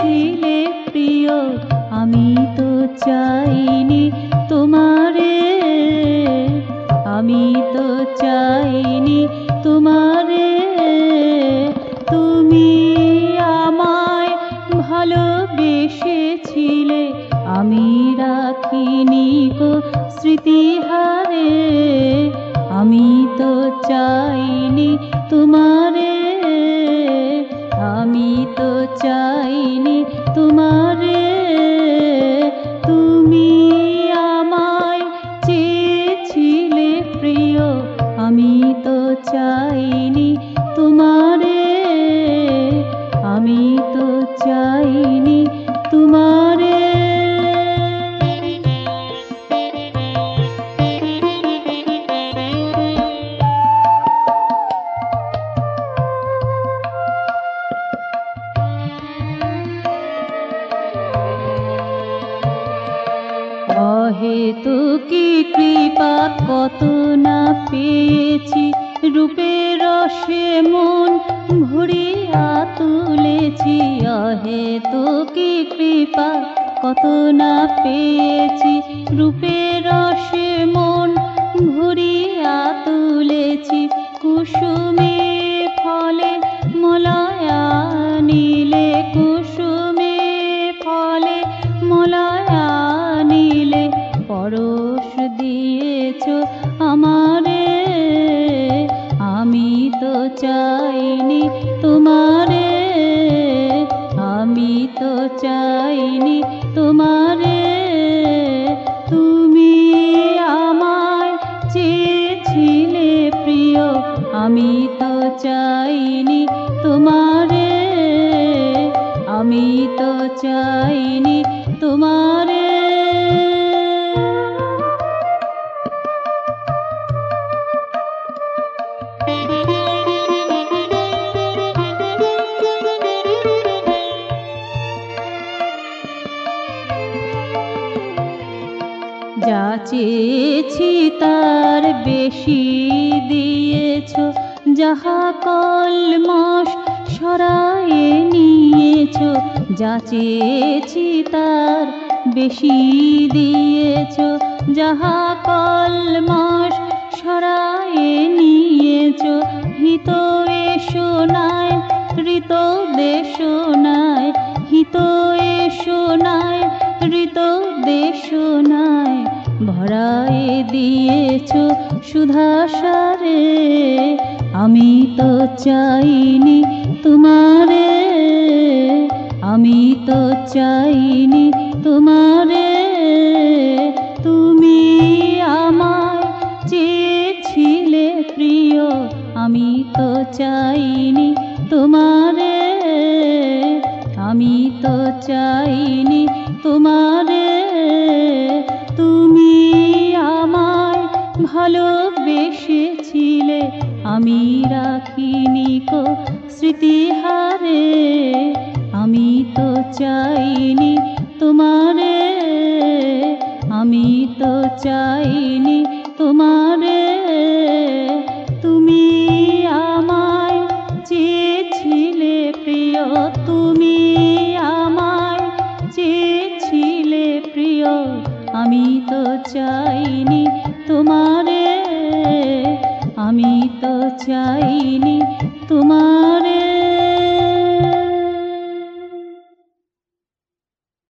চেয়েছিলে প্রিয় আমি তো চাইনি তোমারে, আমি তো চাইনি তোমারে। তুমি আমায় ভালোবেসেছিলে আমি রাখিনি গো স্মৃতিহারে, আমি তো চাইনি তোমারে, আমি তো চাইনি তোমারে। তুমি আমায় চেয়েছিলে প্রিয় আমি তো চাইনি তোমারে, আমি তো চাইনি তোমারে। অহেতুকি কৃপা কত না পেয়েছি, রূপের রসে মন ভরিয়া তুলেছি। অহেতুকি কৃপা কত না পেয়েছি, রূপের রসে মন ভরিয়া তুলেছি। কুসুমে ফলে মলয়া নীলে, কুসুমে ফলে মলয়া নীলে পরশ দিয়েছ আমারে, আমি তো চাইনি তোমারে, আমি তো চাইনি তোমারে। তুমি আমায় চেয়েছিলে প্রিয় আমি তো চাইনি তোমারে, আমি তো চাইনি তোমারে। যা চেয়েছি তার বেশি দিয়েছ, যাহা কলমশ সরায়ে নিয়েছ। যা চেয়েছি তার বেশি দিয়েছ, যাহা কলমশ সরায়ে নিয়েছ। হিত এসোনায় ঋত দেশনায়, হিত এসোনায় ঋত দেশনায় ভরায়ে দিয়েছ সুধাসারে, আমি তো চাইনি তোমারে, আমি তো চাইনি তোমারে। তুমি আমায় চেয়েছিলে প্রিয় আমি তো চাইনি তোমারে, আমি তো চাইনি তোমারে। তুমি আমায় ভালোবেসেছিলে আমি রাখিনি কো স্মৃতিহারে, আমি তো চাইনি তোমারে, আমি তো চাইনি তোমারে। তুমি আমায় চেয়েছিলে প্রিয়, তুমি আমায় চেয়েছিলে প্রিয় আমি তো চাইনি তোমারে, আমি তো চাইনি তোমারে।